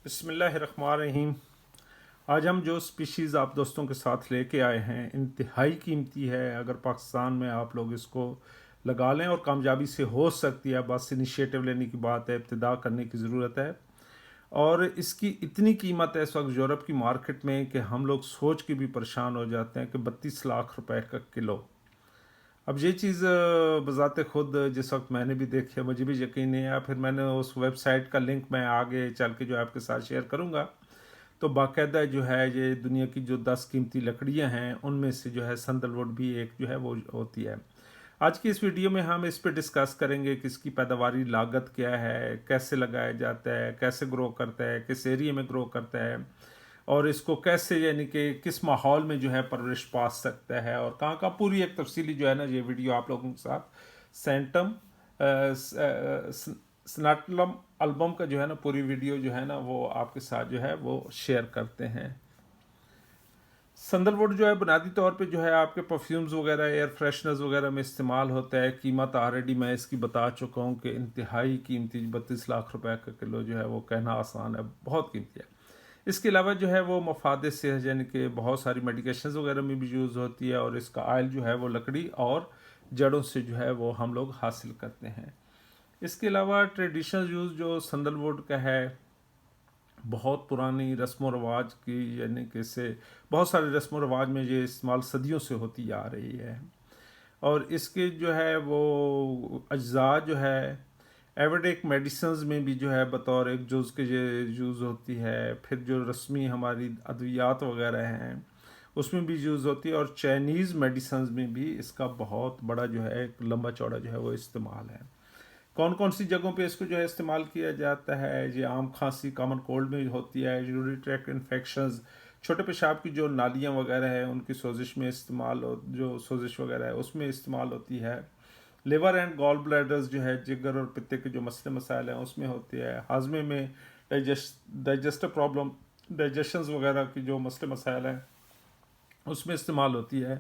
بسم اللہ الرحمن الرحیم۔ آج ہم جو سپیشیز آپ دوستوں کے ساتھ لے کے آئے ہیں انتہائی قیمتی ہے۔ اگر پاکستان میں آپ لوگ اس کو لگا لیں اور کامیابی سے ہو سکتی ہے، بس انیشیٹو لینے کی بات ہے، ابتدا کرنے کی ضرورت ہے۔ اور اس کی اتنی قیمت ہے اس وقت یورپ کی مارکیٹ میں کہ ہم لوگ سوچ کے بھی پریشان ہو جاتے ہیں کہ 32 لاکھ روپے کا کلو۔ اب یہ چیز بذات خود جس وقت میں نے بھی دیکھی مجھے بھی یقین نہیں آیا، پھر میں نے اس ویب سائٹ کا لنک میں آگے چل کے جو آپ کے ساتھ شیئر کروں گا، تو باقاعدہ جو ہے یہ دنیا کی جو 10 قیمتی لکڑیاں ہیں ان میں سے جو ہے سندل ووڈ بھی ایک جو ہے وہ ہوتی ہے۔ آج کی اس ویڈیو میں ہم اس پہ ڈسکس کریں گے کہ اس کی پیداواری لاگت کیا ہے، کیسے لگایا جاتا ہے، کیسے گرو کرتا ہے، کس ایریے میں گرو کرتا ہے، اور اس کو کیسے یعنی کہ کس ماحول میں جو ہے پرورش پا سکتا ہے، اور کہاں کا پوری ایک تفصیلی جو ہے نا یہ ویڈیو آپ لوگوں کے ساتھ سینٹم سناٹلم البم کا جو ہے نا پوری ویڈیو جو ہے نا وہ آپ کے ساتھ جو ہے وہ شیئر کرتے ہیں۔ سندل ووڈ جو ہے بنیادی طور پہ جو ہے آپ کے پرفیومز وغیرہ، ایئر فریشنرز وغیرہ میں استعمال ہوتا ہے۔ قیمت آلریڈی میں اس کی بتا چکا ہوں کہ انتہائی قیمتی 32 لاکھ روپے کا کلو جو ہے وہ کہنا آسان ہے، بہت قیمتی ہے۔ اس کے علاوہ جو ہے وہ مفاد صحت یعنی کہ بہت ساری میڈیکیشنز وغیرہ میں بھی یوز ہوتی ہے، اور اس کا آئل جو ہے وہ لکڑی اور جڑوں سے جو ہے وہ ہم لوگ حاصل کرتے ہیں۔ اس کے علاوہ ٹریڈیشنل یوز جو سندل ووڈ کا ہے، بہت پرانی رسم و رواج کی یعنی کہ سے بہت سارے رسم و رواج میں یہ استعمال صدیوں سے ہوتی آ رہی ہے، اور اس کے جو ہے وہ اجزاء جو ہے ایوریڈک میڈیسنز میں بھی جو ہے بطور ایک جز کے یہ یوز ہوتی ہے۔ پھر جو رسمی ہماری ادویات وغیرہ ہیں اس میں بھی یوز ہوتی ہے، اور چائنیز میڈیسنز میں بھی اس کا بہت بڑا جو ہے ایک لمبا چوڑا جو ہے وہ استعمال ہے۔ کون کون سی جگہوں پہ اس کو جو ہے استعمال کیا جاتا ہے؟ یہ عام کھانسی کامن کولڈ میں ہوتی ہے، یورینری ٹریکٹ انفیکشنز، چھوٹے پیشاب کی جو نالیاں وغیرہ ہیں ان کی سوزش میں استعمال جو سوزش وغیرہ ہے اس میں استعمال ہوتی ہے۔ لیور اینڈ گال بلیڈرز جو ہے جگر اور پتے کے جو مسئلے مسائل ہیں اس میں ہوتی ہے۔ ہاضمے میں ڈائجسٹو پرابلم، ڈائجیشنز وغیرہ کی جو مسئلے مسائل ہیں اس میں استعمال ہوتی ہے۔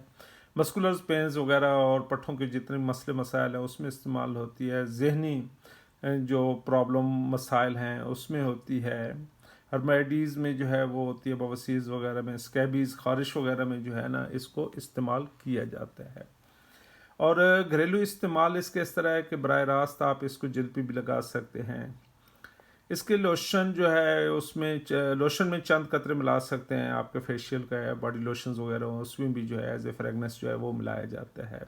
مسکولرز پینز وغیرہ اور پٹھوں کے جتنے مسئلے مسائل ہیں اس میں استعمال ہوتی ہے۔ ذہنی جو پرابلم مسائل ہیں اس میں ہوتی ہے۔ ہرمائڈیز میں جو ہے وہ ہوتی ہے، بواسیرز وغیرہ میں، اسکیبیز خارش وغیرہ میں جو ہے نا اس کو استعمال کیا جاتا ہے۔ اور گھریلو استعمال اس کے اس طرح ہے کہ براہ راست آپ اس کو جلد پہ بھی لگا سکتے ہیں۔ اس کے لوشن جو ہے اس میں لوشن میں چند قطرے ملا سکتے ہیں، آپ کے فیشیل کا ہے، باڈی لوشنز وغیرہ اس میں بھی جو ہے ایز اے فریگنس جو ہے وہ ملایا جاتا ہے۔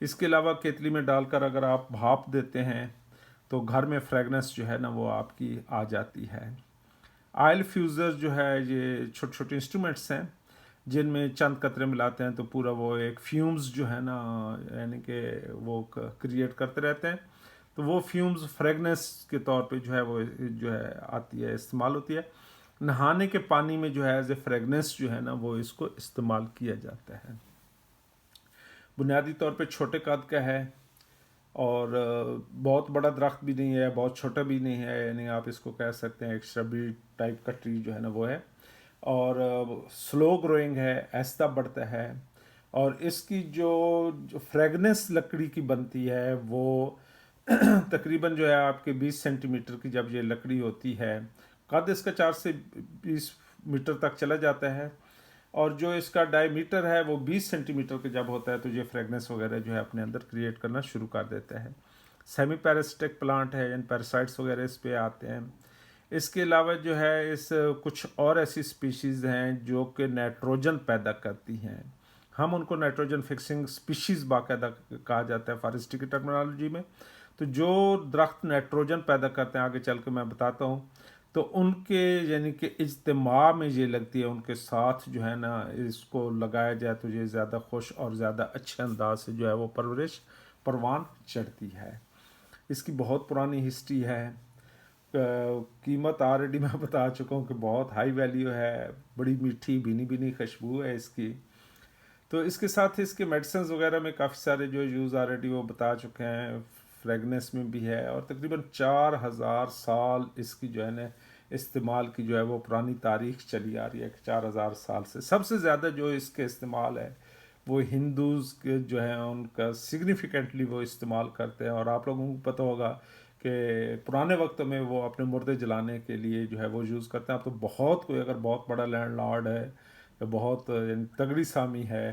اس کے علاوہ کیتلی میں ڈال کر اگر آپ بھاپ دیتے ہیں تو گھر میں فریگنس جو ہے نا وہ آپ کی آ جاتی ہے۔ آئل فیوزر جو ہے یہ چھوٹے چھوٹے انسٹرومنٹس ہیں جن میں چند قطرے ملاتے ہیں تو پورا وہ ایک فیومز جو ہے نا یعنی کہ وہ کریٹ کرتے رہتے ہیں، تو وہ فیومز فریگنس کے طور پہ جو ہے وہ جو ہے آتی ہے، استعمال ہوتی ہے۔ نہانے کے پانی میں جو ہے ایز اے فریگنس جو ہے نا وہ اس کو استعمال کیا جاتا ہے۔ بنیادی طور پہ چھوٹے قد کا ہے، اور بہت بڑا درخت بھی نہیں ہے، بہت چھوٹا بھی نہیں ہے، یعنی آپ اس کو کہہ سکتے ہیں ایک شربی ٹائپ کا ٹری جو ہے نا وہ ہے، اور سلو گروئنگ ہے، آہستہ بڑھتا ہے۔ اور اس کی جو فریگنس لکڑی کی بنتی ہے وہ تقریباً جو ہے آپ کے 20 سینٹی میٹر کی جب یہ لکڑی ہوتی ہے، قد اس کا 4 سے 20 میٹر تک چلا جاتا ہے، اور جو اس کا ڈائی میٹر ہے وہ 20 سینٹی میٹر کے جب ہوتا ہے تو یہ فریگنس وغیرہ جو ہے اپنے اندر کریٹ کرنا شروع کر دیتا ہے۔ سیمی پیراسٹک پلانٹ ہے، یعنی پیراسائٹس وغیرہ اس پہ آتے ہیں۔ اس کے علاوہ جو ہے اس کچھ اور ایسی سپیشیز ہیں جو کہ نائٹروجن پیدا کرتی ہیں، ہم ان کو نائٹروجن فکسنگ سپیشیز باقاعدہ کہا جاتا ہے فارسٹری کی ٹرمنالوجی میں۔ تو جو درخت نائٹروجن پیدا کرتے ہیں آگے چل کے میں بتاتا ہوں، تو ان کے یعنی کہ اجتماع میں یہ لگتی ہے، ان کے ساتھ جو ہے نا اس کو لگایا جائے تو یہ زیادہ خوش اور زیادہ اچھے انداز سے جو ہے وہ پرورش پروان چڑھتی ہے۔ اس کی بہت پرانی ہسٹری ہے۔ قیمت آلریڈی میں بتا چکا ہوں کہ بہت ہائی ویلیو ہے، بڑی میٹھی بھینی بھینی خوشبو ہے اس کی۔ تو اس کے ساتھ اس کے میڈیسنز وغیرہ میں کافی سارے جو یوز آلریڈی وہ بتا چکے ہیں، فریگنس میں بھی ہے، اور تقریباً 4000 سال اس کی جو ہے نا استعمال کی جو ہے وہ پرانی تاریخ چلی آ رہی ہے کہ 4000 سال سے سب سے زیادہ جو اس کے استعمال ہے وہ ہندوز کے جو ہیں ان کا سگنیفیکنٹلی وہ استعمال کرتے ہیں۔ اور آپ لوگوں کو پتہ ہوگا کہ پرانے وقت میں وہ اپنے مردے جلانے کے لیے جو ہے وہ یوز کرتے ہیں. اب تو بہت کوئی اگر بہت بڑا لینڈ لارڈ ہے یا بہت یعنی تگڑی سامی ہے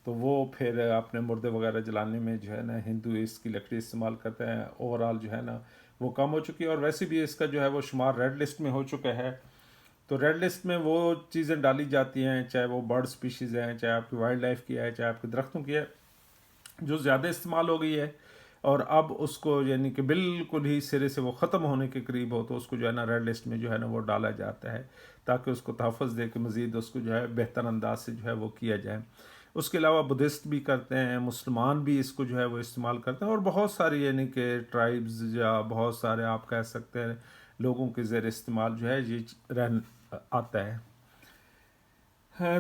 تو وہ پھر اپنے مردے وغیرہ جلانے میں جو ہے نا ہندو اس کی لکڑی استعمال کرتے ہیں. اوورآل جو ہے نا وہ کم ہو چکی ہے، اور ویسے بھی اس کا جو ہے وہ شمار ریڈ لسٹ میں ہو چکا ہے. تو ریڈ لسٹ میں وہ چیزیں ڈالی جاتی ہیں، چاہے وہ برڈ سپیشیز ہیں، چاہے آپ کی وائلڈ لائف کی ہے، چاہے آپ کے درختوں کی ہے، جو زیادہ استعمال ہو گئی ہے اور اب اس کو یعنی کہ بالکل ہی سرے سے وہ ختم ہونے کے قریب ہو تو اس کو جو ہے نا ریڈ لسٹ میں جو ہے نا وہ ڈالا جاتا ہے تاکہ اس کو تحفظ دے کے مزید اس کو جو ہے بہتر انداز سے جو ہے وہ کیا جائے. اس کے علاوہ بدھسٹ بھی کرتے ہیں، مسلمان بھی اس کو جو ہے وہ استعمال کرتے ہیں، اور بہت ساری یعنی کہ ٹرائبز یا بہت سارے آپ کہہ سکتے ہیں لوگوں کے زیر استعمال جو ہے یہ آتا ہے.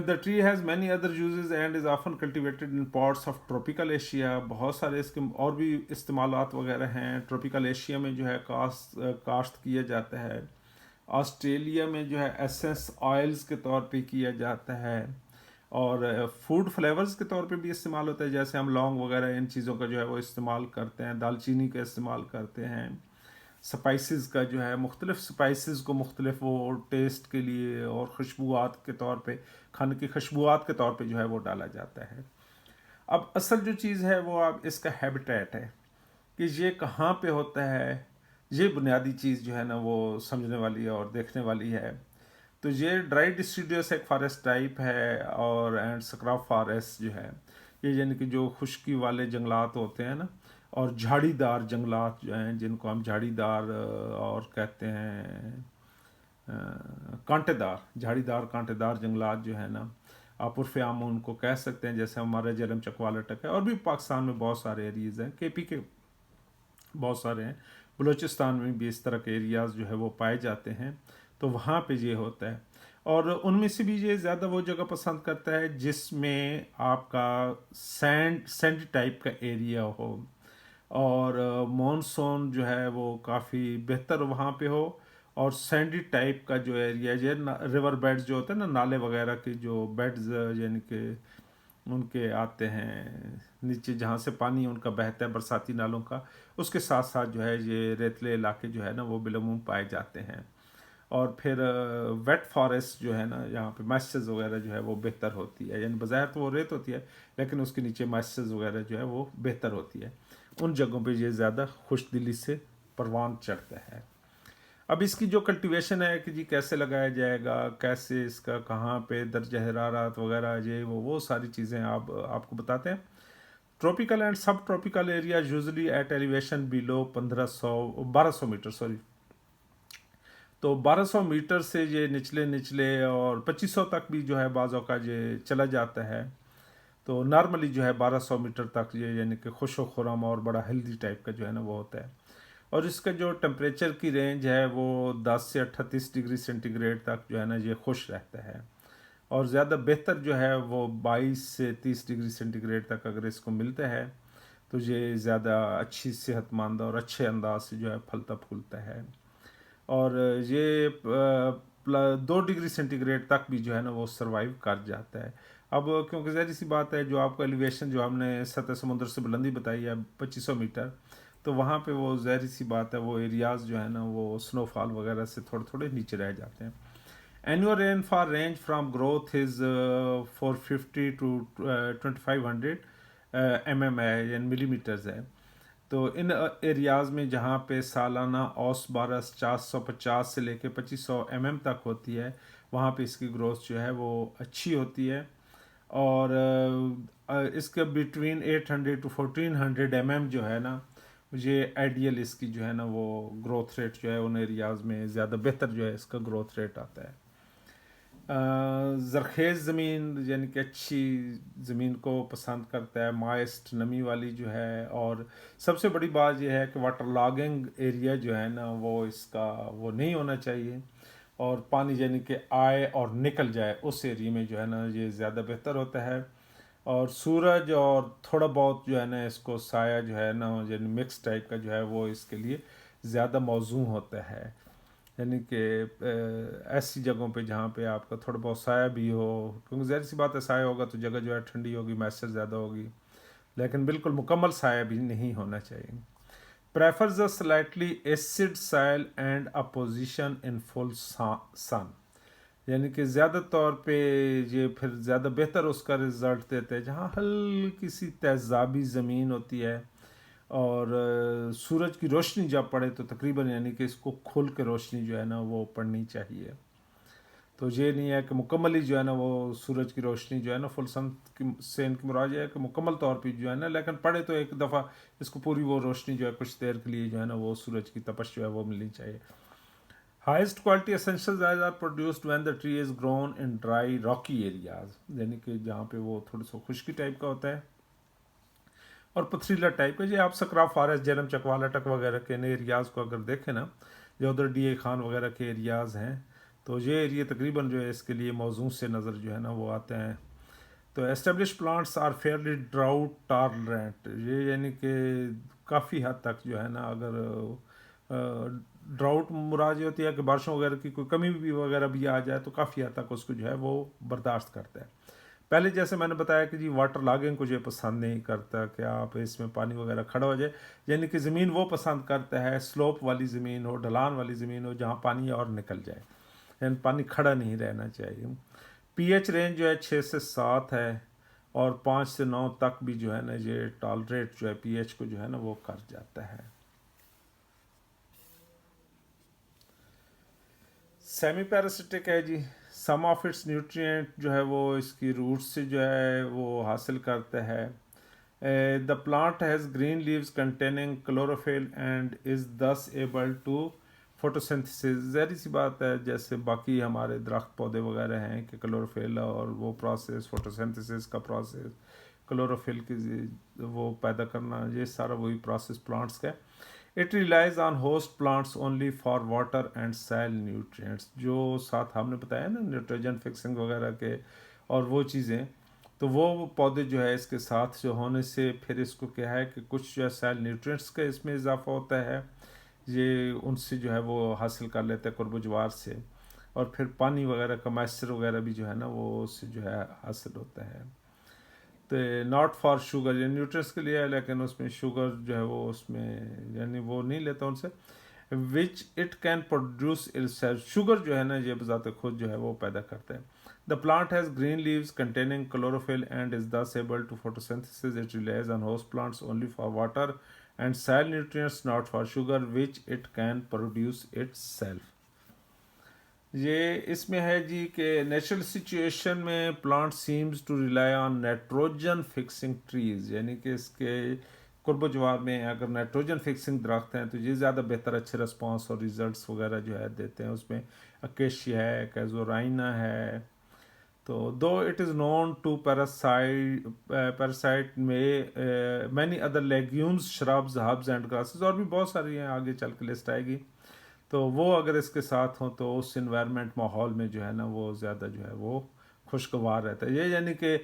The tree has many other uses and is often cultivated in parts of tropical Asia. بہت سارے اس کے اور بھی استعمالات وغیرہ ہیں. ٹروپیکل ایشیا میں جو ہے کاشت کیا جاتا ہے. آسٹریلیا میں جو ہے ایسنس آئلز کے طور پہ کیا جاتا ہے، اور فوڈ فلیورز کے طور پہ بھی استعمال ہوتا ہے، جیسے ہم لونگ وغیرہ ان چیزوں کا جو ہے وہ استعمال کرتے ہیں، دال چینی کا استعمال کرتے ہیں. سپائسز کا جو ہے مختلف سپائسز کو مختلف وہ ٹیسٹ کے لیے اور خوشبوات کے طور پہ، کھانے کی خوشبوات کے طور پہ جو ہے وہ ڈالا جاتا ہے. اب اصل جو چیز ہے وہ اب اس کا ہیبیٹیٹ ہے کہ یہ کہاں پہ ہوتا ہے. یہ بنیادی چیز جو ہے نا وہ سمجھنے والی اور دیکھنے والی ہے. تو یہ ڈرائی ڈیسیڈیوس ایک فارسٹ ٹائپ ہے، اور اینڈ سکراف فارسٹ جو ہے یہ یعنی کہ جو خشکی والے جنگلات ہوتے ہیں نا، اور جھاڑی دار جنگلات جو ہیں جن کو ہم جھاڑی دار اور کہتے ہیں کانٹے دار، جھاڑی دار کانٹے دار جنگلات جو ہے نا آپ عرف عام ان کو کہہ سکتے ہیں، جیسے ہمارا جیلم چکوالہ تک ہے، اور بھی پاکستان میں بہت سارے ایریز ہیں، کے پی کے بہت سارے ہیں، بلوچستان میں بھی اس طرح کے ایریاز جو ہے وہ پائے جاتے ہیں. تو وہاں پہ یہ ہوتا ہے، اور ان میں سے بھی یہ زیادہ وہ جگہ پسند کرتا ہے جس میں آپ کا سینڈ ٹائپ کا ایریا ہو، اور مونسون جو ہے وہ کافی بہتر وہاں پہ ہو، اور سینڈی ٹائپ کا جو ایریا ہے، ریور بیڈز جو ہوتے ہیں نا، نالے وغیرہ کے جو بیڈز یعنی کہ ان کے آتے ہیں نیچے جہاں سے پانی ان کا بہتا ہے برساتی نالوں کا، اس کے ساتھ ساتھ جو ہے یہ ریتلے علاقے جو ہے نا وہ بالعموم پائے جاتے ہیں. اور پھر ویٹ فارسٹ جو ہے نا یہاں پہ مائسچرز وغیرہ جو ہے وہ بہتر ہوتی ہے، یعنی بظاہر تو وہ ریت ہوتی ہے لیکن اس کے نیچے مائسچرز وغیرہ جو ہے وہ بہتر ہوتی ہے. ان جگہوں پہ یہ زیادہ خوش دلی سے پروان چڑھتا ہے. اب اس کی جو کلٹیویشن ہے کہ جی کیسے لگایا جائے گا، کیسے اس کا کہاں پہ درجہ حرارت وغیرہ یہ وہ ساری چیزیں آپ کو بتاتے ہیں. Tropical and subtropical area usually at elevation below 1200 metre to 1200 metre سے یہ نچلے اور 2500 تک بھی جو ہے بعض اوقات یہ چلا جاتا ہے. تو نارملی جو ہے 1200 میٹر تک یہ یعنی کہ خوش و خرم اور بڑا ہیلدی ٹائپ کا جو ہے نا وہ ہوتا ہے. اور اس کا جو ٹمپریچر کی رینج ہے وہ 10 سے 38 ڈگری سینٹی گریڈ تک جو ہے نا یہ خوش رہتا ہے، اور زیادہ بہتر جو ہے وہ 22 سے 30 ڈگری سینٹی گریڈ تک اگر اس کو ملتا ہے تو یہ زیادہ اچھی صحت مند اور اچھے انداز سے جو ہے پھلتا پھولتا ہے. اور یہ 2 ڈگری سینٹی گریڈ تک بھی جو ہے نا وہ سروائیو کر جاتا ہے. اب کیونکہ ظاہر سی بات ہے جو آپ کو ایلیویشن جو ہم نے سطح سمندر سے بلندی بتائی ہے 2500 میٹر، تو وہاں پہ وہ ظاہر سی بات ہے وہ ایریاز جو ہے نا وہ سنو فال وغیرہ سے تھوڑے نیچے رہ جاتے ہیں. Annual rainfall range from growth is 450 to 2500 M ہے، یعنی ملی میٹرز ہے. تو ان ایریاز میں جہاں پہ سالانہ اوس بارس 450 سے لے کے 2500 ایم تک ہوتی ہے، وہاں پہ اس کی گروتھ جو ہے وہ اچھی ہوتی ہے. اور اس کے بٹوین 800 ٹو 1400 ایم جو ہے نا یہ آئیڈیل اس کی جو ہے نا وہ گروتھ ریٹ جو ہے ان ایریاز میں زیادہ بہتر جو ہے اس کا گروتھ ریٹ آتا ہے. زرخیز زمین یعنی کہ اچھی زمین کو پسند کرتا ہے، مائسٹ نمی والی جو ہے. اور سب سے بڑی بات یہ ہے کہ واٹر لاگنگ ایریا جو ہے نا وہ اس کا وہ نہیں ہونا چاہیے، اور پانی یعنی کہ آئے اور نکل جائے اس ایریا میں جو ہے نا یہ زیادہ بہتر ہوتا ہے. اور سورج اور تھوڑا بہت جو ہے نا اس کو سایہ جو ہے نا یعنی مکس ٹائپ کا جو ہے وہ اس کے لیے زیادہ موزوں ہوتا ہے. یعنی کہ ایسی جگہوں پہ جہاں پہ آپ کا تھوڑا بہت سایہ بھی ہو، کیونکہ ظاہر سی بات ہے سایہ ہوگا تو جگہ جو ہے ٹھنڈی ہوگی، مائسچر زیادہ ہوگی، لیکن بالکل مکمل سایہ بھی نہیں ہونا چاہیے. prefers a slightly acid soil and a position in full sun. یعنی کہ زیادہ طور پہ یہ پھر زیادہ بہتر اس کا رزلٹ دیتے ہیں جہاں ہلکی سی تیزابی زمین ہوتی ہے اور سورج کی روشنی جب پڑے تو تقریباً یعنی کہ اس کو کھل کے روشنی جو ہے نا وہ پڑنی چاہیے. تو یہ نہیں ہے کہ مکمل ہی جو ہے نا وہ سورج کی روشنی جو ہے نا فل سن سے ان کی مراد ہے کہ مکمل طور پہ جو ہے نا، لیکن پڑے تو ایک دفعہ اس کو پوری وہ روشنی جو ہے کچھ دیر کے لیے جو ہے نا وہ سورج کی تپش جو ہے وہ ملنی چاہیے. Highest quality essentials are produced when the tree is grown in dry rocky areas, یعنی کہ جہاں پہ وہ تھوڑا سا خشکی ٹائپ کا ہوتا ہے اور پتھریلا ٹائپ کا. یہ آپ سکرا فارسٹ، جیلم چکوالا ٹک وغیرہ کے ایریاز کو اگر دیکھیں نا، جو ادھر ڈی اے خان وغیرہ کے ایریاز ہیں، تو یہ ایریا تقریباً جو ہے اس کے لیے موزوں سے نظر جو ہے نا وہ آتے ہیں. تو established plants are fairly drought tolerant, یہ یعنی کہ کافی حد تک جو ہے نا اگر ڈراؤٹ مراد یہ ہوتی ہے کہ بارشوں وغیرہ کی کوئی کمی بھی وغیرہ بھی آ جائے تو کافی حد تک اس کو جو ہے وہ برداشت کرتا ہے. پہلے جیسے میں نے بتایا کہ جی واٹر لاگنگ کو جو پسند نہیں کرتا کہ آپ اس میں پانی وغیرہ کھڑا ہو جائے، یعنی کہ زمین وہ پسند کرتا ہے سلوپ والی زمین ہو، ڈھلان والی زمین ہو جہاں پانی اور نکل جائے، یعنی پانی کھڑا نہیں رہنا چاہیے. پی ایچ رینج جو ہے 6 سے 7 ہے اور 5 سے 9 تک بھی جو ہے نا یہ ٹالریٹ جو ہے پی ایچ کو جو ہے نا وہ کر جاتا ہے. سیمی پیراسٹک ہے جی. سم آف اٹس نیوٹرینٹ جو ہے وہ اس کی روٹ سے جو ہے وہ حاصل کرتا ہے. The plant has green leaves containing chlorophyll and is thus able to photosynthesis. ظاہری سی بات ہے جیسے باقی ہمارے درخت پودے وغیرہ ہیں کہ کلوروفل اور وہ پروسیس، فوٹوسنتھسس کا پروسیس، کلوروفل کی وہ پیدا کرنا، یہ سارا وہی پروسیس پلانٹس کا ہے. It relies on host plants only for water and سائل نیوٹرینٹس، جو ساتھ ہم نے بتایا نا نیٹروجن فکسنگ وغیرہ کے اور وہ چیزیں، تو وہ پودے جو ہے اس کے ساتھ جو ہونے سے پھر اس کو کیا ہے کہ کچھ جو ہے سائل نیوٹرینٹس کا اس میں اضافہ ہوتا ہے، یہ ان سے جو ہے وہ حاصل کر لیتے ہیں قرب و جوار سے، اور پھر پانی وغیرہ کا مائسچر وغیرہ بھی جو ہے نا وہ اس سے جو ہے حاصل ہوتا ہے. تو ناٹ فار شوگر، یعنی نیوٹرینس کے لیے ہے لیکن اس میں شوگر جو ہے وہ اس میں یعنی وہ نہیں لیتا ان سے. Which it can produce itself، sugar جو ہے نا یہ بذات خود جو ہے وہ پیدا کرتا ہے. The plant has green leaves containing chlorophyll and is thus able to photosynthesis. It relies on host plants only for water and soil nutrients, not for sugar which it can produce itself. یہ اس میں ہے جی کہ natural situation میں plant seems to rely on nitrogen fixing trees, یعنی کہ اس کے قرب و جوار میں اگر نائٹروجن فکسنگ درخت ہیں تو یہ زیادہ بہتر اچھے رسپانس اور ریزلٹس وغیرہ جو ہے دیتے ہیں. اس میں اکیشیا ہے، کیزورائنا ہے. تو though it is known to parasite میں many other legumes, shrubs, herbs and grasses, اور بھی بہت ساری ہیں، آگے چل کے لسٹ آئے گی. تو وہ اگر اس کے ساتھ ہوں تو اس انوائرمنٹ ماحول میں جو ہے نا وہ زیادہ جو ہے وہ خوشگوار رہتا ہے. یہ یعنی کہ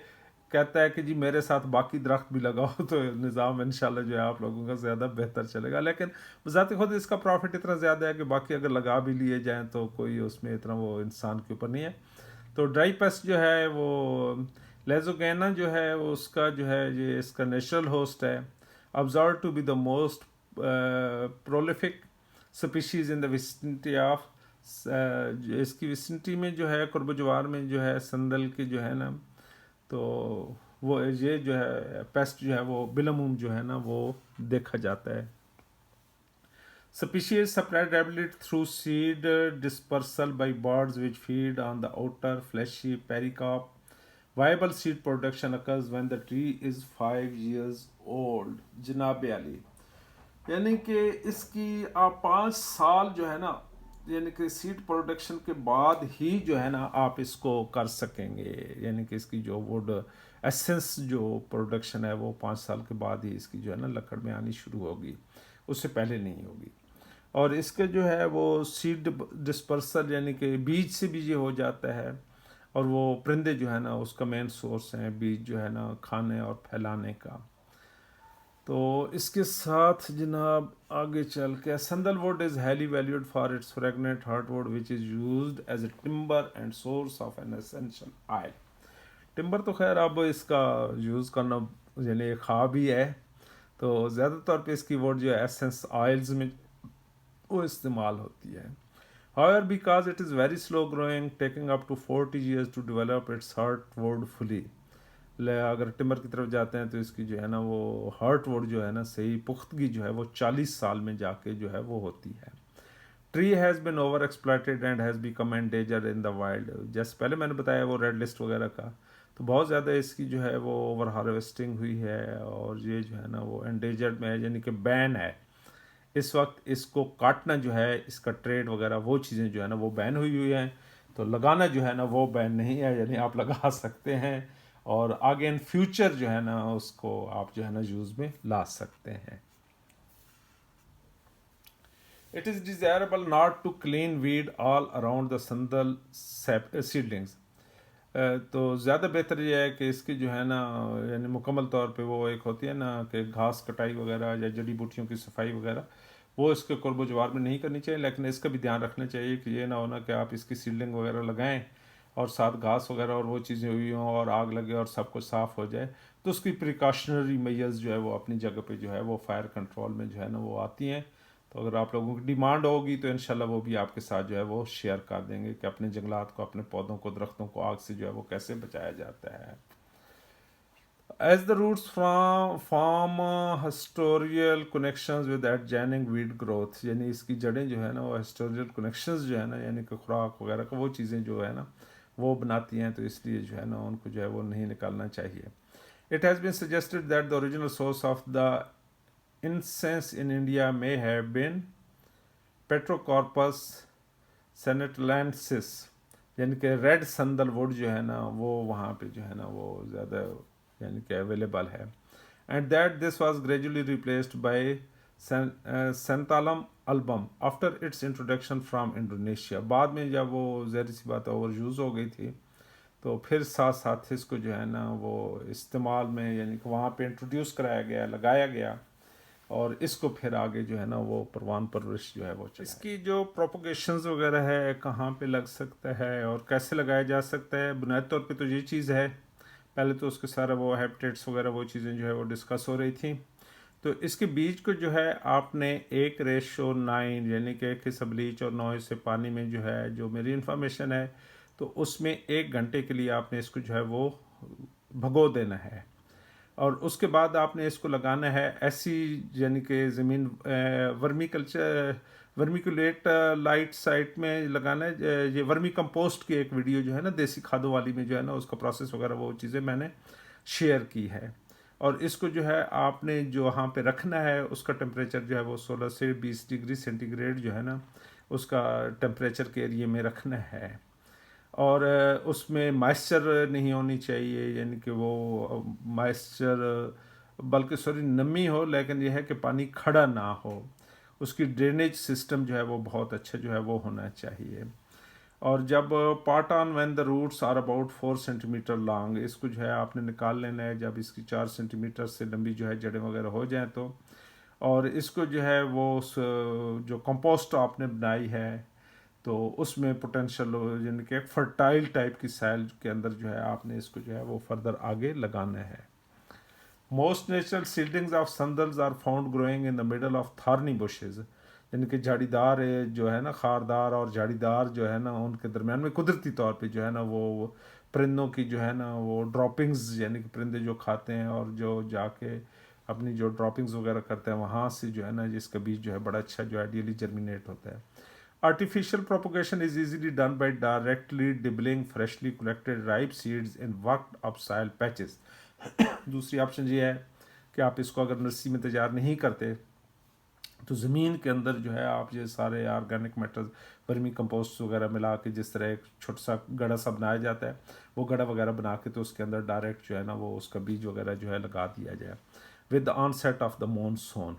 کہتا ہے کہ جی میرے ساتھ باقی درخت بھی لگاؤ تو نظام انشاءاللہ جو ہے آپ لوگوں کا زیادہ بہتر چلے گا. لیکن بذات خود اس کا پروفٹ اتنا زیادہ ہے کہ باقی اگر لگا بھی لیے جائیں تو کوئی اس میں اتنا وہ انسان کے اوپر نہیں ہے. تو ڈرائی پیسٹ جو ہے وہ لیزوگینا جو ہے وہ اس کا جو ہے یہ اس کا نیچرل ہوسٹ ہے. observed to be the most prolific species in the vicinity of اس کی وسنٹی میں جو ہے قرب و جوار میں جو ہے سندل کی جو ہے نا، تو وہ یہ جو ہے پیسٹ جو ہے وہ بالعموم جو ہے نا وہ دیکھا جاتا ہے. Species spread rapidly through seed dispersal by birds which feed on the outer fleshy pericarp. Viable seed production occurs when the tree is 5 years old. جناب علی، یعنی کہ اس کی آپ 5 سال جو ہے نا یعنی کہ سیڈ پروڈکشن کے بعد ہی جو ہے نا آپ اس کو کر سکیں گے. یعنی کہ اس کی جو ووڈ ایسنس جو پروڈکشن ہے وہ 5 سال کے بعد ہی اس کی جو ہے نا لکڑ میں آنی شروع ہوگی، اس سے پہلے نہیں ہوگی. اور اس کے جو ہے وہ سیڈ ڈسپرسل یعنی کہ بیج سے بھی یہ ہو جاتا ہے، اور وہ پرندے جو ہے نا اس کا مین سورس ہیں بیج جو ہے نا کھانے اور پھیلانے کا. تو اس کے ساتھ جناب آگے چل کے sandalwood is highly valued for its fragrant heartwood which is used as a timber and source of an essential oil. Timber تو خیر اب اس کا یوز کرنا یعنی خواب ہی ہے، تو زیادہ طور پہ اس کی ووڈ جو ہے ایسنس آئلز میں وہ استعمال ہوتی ہے. However, because it is very slow growing, taking up to 40 years to develop its heartwood fully. اگر ٹمبر کی طرف جاتے ہیں تو اس کی جو ہے نا وہ ہارٹ ووڈ جو ہے نا صحیح پختگی جو ہے وہ 40 سال میں جا کے جو ہے وہ ہوتی ہے. Tree has been over exploited and has become endangered in the wild. جیسے پہلے میں نے بتایا وہ ریڈ لسٹ وغیرہ کا، تو بہت زیادہ اس کی جو ہے وہ اوور ہارویسٹنگ ہوئی ہے، اور یہ جو ہے نا وہ انڈیجرڈ میں ہے، یعنی کہ بین ہے اس وقت. اس کو کاٹنا جو ہے، اس کا ٹریڈ وغیرہ وہ چیزیں جو ہے نا وہ بین ہوئی ہیں. تو لگانا جو ہے نا وہ بین نہیں ہے، یعنی آپ لگا سکتے ہیں اور آگے ان فیوچر جو ہے نا اس کو آپ جو ہے نا یوز میں لا سکتے ہیں. It is desirable not to clean weed all around the sandal seedlings. تو زیادہ بہتر یہ ہے کہ اس کی جو ہے نا یعنی مکمل طور پہ وہ ایک ہوتی ہے نا کہ گھاس کٹائی وغیرہ یا جڑی بوٹیوں کی صفائی وغیرہ وہ اس کے قرب و جوار میں نہیں کرنی چاہیے، لیکن اس کا بھی دھیان رکھنا چاہیے کہ یہ نہ ہونا کہ آپ اس کی سیڈلنگ وغیرہ لگائیں اور ساتھ گھاس وغیرہ اور وہ چیزیں ہوئی ہوں اور آگ لگے اور سب کچھ صاف ہو جائے. تو اس کی پریکاشنری میئرز جو ہے وہ اپنی جگہ پہ جو ہے وہ فائر کنٹرول میں جو ہے نا وہ آتی ہیں. تو اگر آپ لوگوں کی ڈیمانڈ ہوگی تو انشاءاللہ وہ بھی آپ کے ساتھ جو ہے وہ شیئر کر دیں گے کہ اپنے جنگلات کو، اپنے پودوں کو، درختوں کو آگ سے جو ہے وہ کیسے بچایا جاتا ہے. As the roots form haustorial connections with adjoining weed growth. یعنی اس کی جڑیں جو ہے نا وہ ہسٹوریل کنیکشنز جو ہے نا یعنی کہ خوراک وغیرہ کا وہ چیزیں جو ہے نا وہ بناتی ہیں، تو اس لیے جو ہے نا ان کو جو ہے وہ نہیں نکالنا چاہیے. It has been suggested that the original source of the incense in India may have been Petrocarpus senetlensis، یعنی کہ ریڈ سندل ووڈ جو ہے نا وہ وہاں پہ جو ہے نا وہ زیادہ یعنی کہ اویلیبل ہے. And that this was gradually replaced by Santalum album after its introduction from Indonesia. بعد میں جب وہ ظاہر سی بات اوور یوز ہو گئی تھی تو پھر ساتھ ساتھ اس کو جو ہے نا وہ استعمال میں یعنی کہ وہاں پہ انٹروڈیوس کرایا گیا، لگایا گیا، اور اس کو پھر آگے جو ہے نا وہ پروان پرورش جو ہے وہ چلا. اس کی جو پروپوگیشنز وغیرہ ہے کہاں پہ لگ سکتا ہے اور کیسے لگایا جا سکتا ہے، بنیادی طور پہ تو یہ چیز ہے. پہلے تو اس کے سارا وہ ہیپیٹیٹس وغیرہ وہ چیزیں جو ہے وہ ڈسکس ہو رہی تھیں. تو اس کے بیج کو جو ہے آپ نے 1:9 یعنی کہ 1 حصہ بلیچ اور 9 حصے پانی میں جو ہے، جو میری انفارمیشن ہے تو اس میں 1 گھنٹے کے لیے آپ نے اس کو جو ہے وہ بھگو دینا ہے، اور اس کے بعد آپ نے اس کو لگانا ہے ایسی یعنی کہ زمین ورمیکولیٹ لائٹ سائٹ میں لگانا ہے. یہ ورمی کمپوسٹ کی ایک ویڈیو جو ہے نا دیسی کھادوں والی میں جو ہے نا اس کا پروسیس وغیرہ وہ چیزیں میں نے شیئر کی ہے. اور اس کو جو ہے آپ نے جو وہاں پہ رکھنا ہے اس کا ٹمپریچر جو ہے وہ 16 سے 20 ڈگری سینٹی گریڈ جو ہے نا اس کا ٹمپریچر کے ایریے میں رکھنا ہے. اور اس میں مائسچر نہیں ہونی چاہیے، یعنی کہ وہ مائسچر بلکہ نمی ہو، لیکن یہ ہے کہ پانی کھڑا نہ ہو. اس کی ڈرینیج سسٹم جو ہے وہ بہت اچھا جو ہے وہ ہونا چاہیے. اور جب part on when the roots are about 4 centimetre long, اس کو جو ہے آپ نے نکال لینا ہے جب اس کی 4 سینٹی میٹر سے لمبی جو ہے جڑیں وغیرہ ہو جائیں تو. اور اس کو جو ہے وہ جو کمپوسٹ آپ نے بنائی ہے تو اس میں پوٹینشیل یعنی کہ ایک فرٹائل ٹائپ کی سائل کے اندر جو ہے آپ نے اس کو جو ہے وہ فردر آگے لگانا ہے. Most natural seedlings of sandals are found growing in the middle of thorny bushes, یعنی کہ جھاڑی دار جو ہے نا خاردار اور جھاڑی دار جو ہے نا ان کے درمیان میں قدرتی طور پہ جو ہے نا وہ پرندوں کی جو ہے نا وہ ڈراپنگز، یعنی کہ پرندے جو کھاتے ہیں اور جو جا کے اپنی جو ڈراپنگز وغیرہ کرتے ہیں وہاں سے جو ہے نا جس کا بیج جو ہے بڑا اچھا جو آئیڈیلی جرمینیٹ ہوتا ہے. Artificial propagation is easily done by directly dibbling freshly collected ripe seeds in worked up soil patches. دوسری آپشن یہ ہے کہ آپ اس کو اگر نرسری میں تیار نہیں کرتے تو زمین کے اندر جو ہے آپ یہ سارے آرگینک میٹرز ورمی کمپوسٹ وغیرہ ملا کے جس طرح ایک چھوٹا سا گڑھا سا بنایا جاتا ہے وہ گڑھا وغیرہ بنا کے تو اس کے اندر ڈائریکٹ جو ہے نا وہ اس کا بیج وغیرہ جو ہے لگا دیا جائے with onset of the monsoon.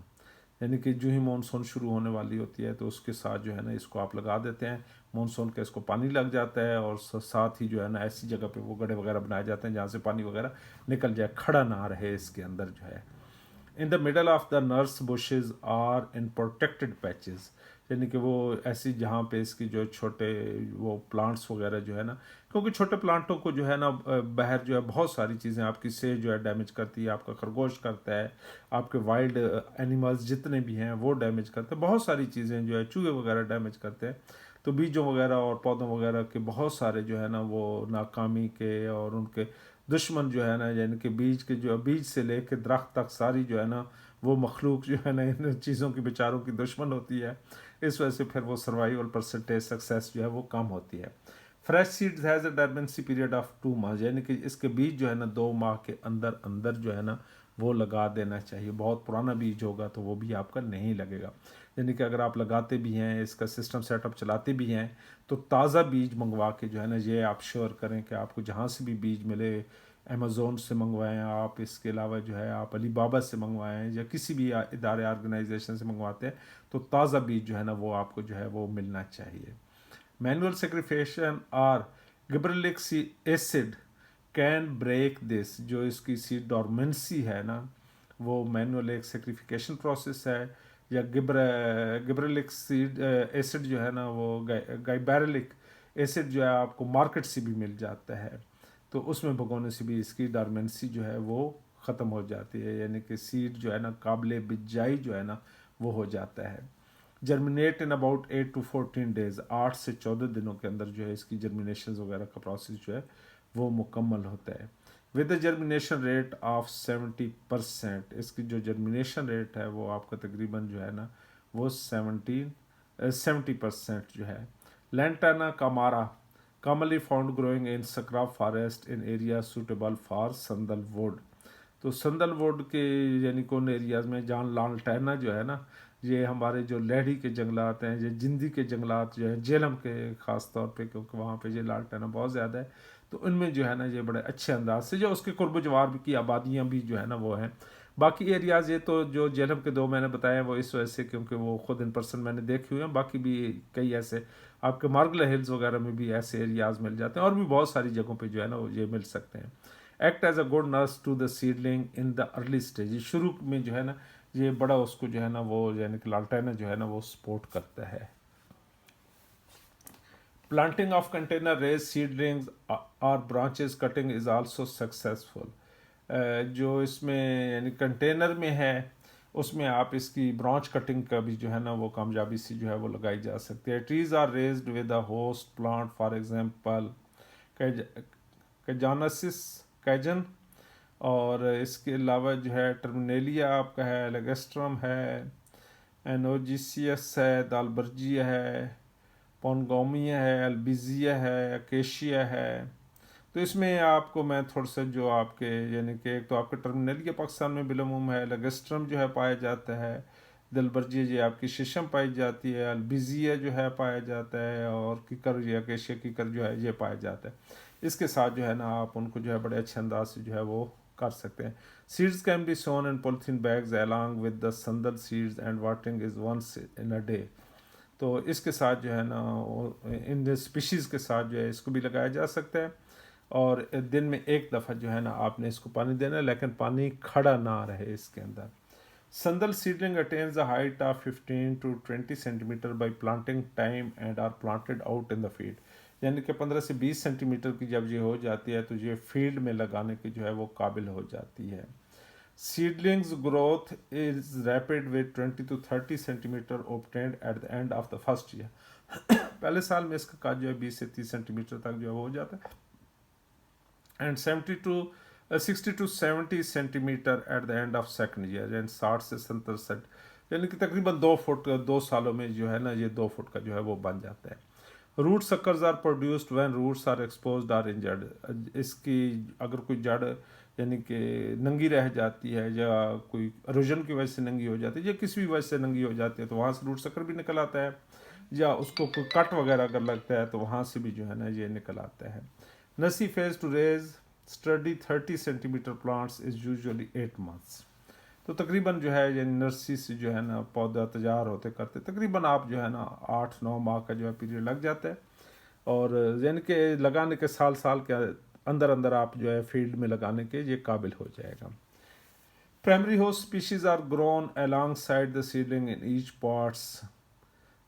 یعنی کہ جو ہی مونسون شروع ہونے والی ہوتی ہے تو اس کے ساتھ جو ہے نا اس کو آپ لگا دیتے ہیں. مونسون کا اس کو پانی لگ جاتا ہے اور ساتھ ہی جو ہے نا ایسی جگہ پہ وہ گڑھے وغیرہ بنائے جاتے ہیں جہاں سے پانی وغیرہ نکل جائے، کھڑا نہ رہے اس کے اندر جو ہے. In the middle of the nurse bushes are in protected patches. یعنی کہ وہ ایسی جہاں پہ اس کی جو چھوٹے وہ پلانٹس وغیرہ جو ہے نا، کیونکہ چھوٹے پلانٹوں کو جو ہے نا باہر جو ہے بہت ساری چیزیں آپ کی صحت جو ہے ڈیمیج کرتی ہے، آپ کا خرگوش کرتا ہے، آپ کے وائلڈ اینیملز جتنے بھی ہیں وہ ڈیمیج کرتے ہیں، بہت ساری چیزیں جو ہے چوہے وغیرہ ڈیمیج کرتے ہیں. تو بیجوں وغیرہ اور پودوں وغیرہ کے بہت سارے جو ہے نا وہ ناکامی کے اور ان کے دشمن جو ہے نا، یعنی کہ بیج سے لے کے درخت تک ساری جو ہے نا وہ مخلوق جو ہے نا ان چیزوں کی بیچاروں کی دشمن ہوتی ہے. اس وجہ سے پھر وہ سروائیول پرسنٹیج سکسیس جو ہے وہ کم ہوتی ہے. Fresh seeds has a dormancy period of 2 months، یعنی کہ اس کے بیج جو ہے نا 2 ماہ کے اندر اندر جو ہے نا وہ لگا دینا چاہیے. بہت پرانا بیج ہوگا تو وہ بھی آپ کا نہیں لگے گا. یعنی کہ اگر آپ لگاتے بھی ہیں، اس کا سسٹم سیٹ اپ چلاتے بھی ہیں، تو تازہ بیج منگوا کے جو ہے نا یہ آپ شیور کریں کہ آپ کو جہاں سے بھی بیج ملے، امیزون سے منگوائیں آپ، اس کے علاوہ جو ہے آپ علی بابا سے منگوائیں یا کسی بھی ادارے آرگنائزیشن سے منگواتے ہیں، تو تازہ بیج جو ہے نا وہ آپ کو جو ہے وہ ملنا چاہیے. مینول سیکریفیشن اور گبرلک ایسڈ کین بریک دس، جو اس کی سیڈ ڈورمنسی ہے نا، وہ مینول ایک سیکریفیکیشن پروسیس ہے. یا گبرلک ایسڈ جو ہے نا وہ گائبیرلک ایسڈ جو ہے آپ کو مارکیٹ سے بھی مل جاتا ہے، تو اس میں بھگونے سے بھی اس کی ڈارمنسی جو ہے وہ ختم ہو جاتی ہے، یعنی کہ سیڈ جو ہے نا قابل بجائی جو ہے نا وہ ہو جاتا ہے. Germinate in about 8 to 14 days، 8 سے 14 دنوں کے اندر جو ہے اس کی جرمینیشن وغیرہ کا پروسیس جو ہے وہ مکمل ہوتا ہے. With a germination rate of 70%، اس کی جو جرمینیشن ریٹ ہے وہ آپ کا تقریباً جو ہے نا وہ 70% جو ہے. لینٹانا کامارا commonly found growing in scrub forest in areas suitable for sandal wood. تو سندل ووڈ کے یعنی کون ایریاز میں، جہاں لالٹینا جو ہے نا، یہ ہمارے جو لیڈی کے جنگلات ہیں، یہ جندی کے جنگلات جو ہے جیلم کے خاص طور پہ، کیونکہ وہاں پہ یہ لالٹینا بہت زیادہ ہے، تو ان میں جو ہے نا یہ بڑے اچھے انداز سے جو اس کے قرب و جوار کی آبادیاں بھی جو ہے نا وہ ہیں. باقی ایریاز یہ تو جو جیلم کے 2 میں نے بتایا وہ اس وجہ سے کیونکہ وہ خود ان پرسن میں نے دیکھے ہوئے ہیں. باقی بھی کئی ایسے آپ کے مارگلہ ہلز وغیرہ میں بھی ایسے ایریاز مل جاتے ہیں، اور بھی بہت ساری جگہوں پہ جو ہے نا وہ یہ مل سکتے ہیں. Act as a good nurse to the seedling in the early stage, شروع میں جو ہے نا یہ بڑا اس کو جو ہے نا وہ یعنی کہ لالٹینا جو ہے نا وہ سپورٹ کرتا ہے. پلانٹنگ آف کنٹینر ریز سیڈلنگز اور branches cutting is also successful. جو اس میں یعنی کنٹینر میں ہے اس میں آپ اس کی برانچ کٹنگ کا بھی جو ہے نا وہ کامیابی سے جو ہے وہ لگائی جا سکتی ہے. Trees are raised with a host plant, for example Cajanus cajan, اور اس کے علاوہ جو ہے ٹرمینیلیا آپ کا ہے، لیگسٹرم ہے، اینوجیسیس ہے، دالبرجیا ہے، پونگومیا ہے، البیزیا ہے، اکیشیا ہے. تو اس میں آپ کو میں تھوڑا سا جو آپ کے یعنی کہ ایک تو آپ کے ٹرمینیلیا پاکستان میں بالعموم ہے، لیگسٹرم جو ہے پایا جاتا ہے، دلبرجیا جو آپ کی ششم پائی جاتی ہے، البیزیا جو ہے پایا جاتا ہے، اور کیکر یا اکیشیا کیکر جو ہے یہ پایا جاتا ہے. اس کے ساتھ جو ہے نا آپ ان کو جو ہے بڑے اچھے انداز سے جو ہے وہ کر سکتے ہیں. Seeds can be sown in polythene bags along with the sandal seeds and watering is once in a day. تو اس کے ساتھ جو ہے نا ان اسپیشیز کے ساتھ جو ہے اس کو بھی لگایا جا سکتا ہے، اور دن میں ایک دفعہ جو ہے نا آپ نے اس کو پانی دینا ہے، لیکن پانی کھڑا نہ رہے اس کے اندر. Sandal سیڈلنگ اٹینز a height of 15 to 20 centimeter by planting time and are planted out in the field. یعنی کہ 15 سے 20 سینٹی میٹر کی جب یہ ہو جاتی ہے تو یہ فیلڈ میں لگانے کی جو ہے وہ قابل ہو جاتی ہے. Seedlings growth is rapid with 20 to 30 centimeter obtained at the end of the first year. پہلے سال میں اس کا قد جو ہے 20 سے 30 سینٹی میٹر تک جو ہے وہ ہو جاتا ہے. And 60 to 70 centimetre at the end of second year, یعنی 60 سے 70 یعنی کہ تقریباً 2 فٹ 2 سالوں میں جو ہے نا یہ 2 فٹ کا جو ہے وہ بن جاتا ہے. Root suckers are produced when roots are exposed or injured. اس کی اگر کوئی جڑ یعنی کہ ننگی رہ جاتی ہے یا کوئی اروژن کی وجہ سے ننگی ہو جاتی ہے یا کسی بھی وجہ سے ننگی ہو جاتی ہے تو وہاں سے روٹ سکر بھی نکل آتا ہے، یا اس کو کوئی کٹ وغیرہ اگر لگتا ہے تو وہاں سے بھی جو ہے نا یہ نکل آتا ہے. Nursery phase to raise sturdy 30 centimetre plants is usually 8 months. تو تقریباً جو ہے یعنی نرسری سے جو ہے نا پودا تیار ہوتے کرتے تقریباً آپ جو ہے نا 8-9 ماہ کا جو ہے پیریڈ لگ جاتا ہے، اور یعنی کہ لگانے کے سال کے اندر اندر آپ جو ہے فیلڈ میں لگانے کے یہ قابل ہو جائے گا. Primary host species are grown along side the seedling in each pots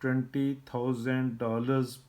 $20,000